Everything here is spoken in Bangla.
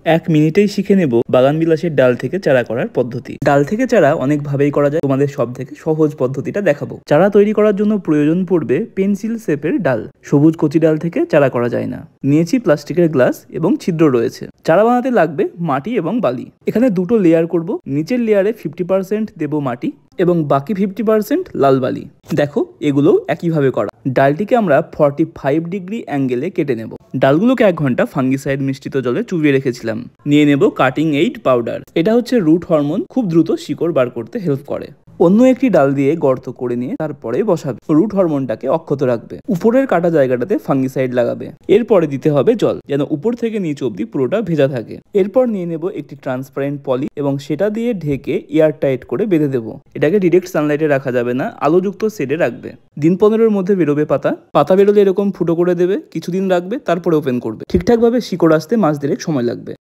1 মিনিটেই শিখে নেব বাগান বিলাসের ডাল থেকে চারা করার পদ্ধতি। ডাল থেকে চারা অনেকভাবেই করা যায়, তোমাদের সব থেকে সহজ পদ্ধতিটা দেখাবো। চারা তৈরি করার জন্য প্রয়োজন পড়বে পেন্সিল শেপের ডাল। সবুজ কচি ডাল থেকে চারা করা যায় না। নিয়েছি প্লাস্টিকের গ্লাস এবং ছিদ্র রয়েছে। চারা বানাতে লাগবে মাটি এবং বালি। এখানে দুটো লেয়ার করব। নিচের লেয়ারে 50% দেব মাটি এবং বাকি 50% লাল বালি। দেখো এগুলো একইভাবে করা। ডালটিকে আমরা 45 ডিগ্রি অ্যাঙ্গেলে কেটে নেব। ডালগুলোকে 1 ঘন্টা ফাঙ্গিসাইড মিশ্রিত জলে চুবিয়ে রেখেছিলাম। নিয়ে নেব কাটিং এইড পাউডার। এটা হচ্ছে রুট হরমোন, খুব দ্রুত শিকড় বার করতে হেল্প করে। অন্য একটি ডাল দিয়ে গর্ত করে নিয়ে তারপরে বসাবে। রুট হরমোনটাকে অক্ষত রাখবে। উপরের কাটা জায়গাটাতে ফাঙ্গিসাইড লাগাবে। এরপরে দিতে হবে জল, যেন উপর থেকে নিচ অব্দি পুরোটা ভেজা থাকে। এরপর নিয়ে নেব একটি ট্রান্সপারেন্ট পলি এবং সেটা দিয়ে ঢেকে এয়ার টাইট করে বেঁধে দেবো। এটাকে ডিরেক্ট সানলাইটে রাখা যাবে না, আলোযুক্ত শেডে রাখবে। দিন 15-এর মধ্যে বেরোবে পাতা। পাতা বেরোলে এরকম ফুটো করে দেবে, কিছুদিন রাখবে, তারপরে ওপেন করবে। ঠিকঠাক ভাবে শিকড় আসতে মাস 1.5 সময় লাগবে।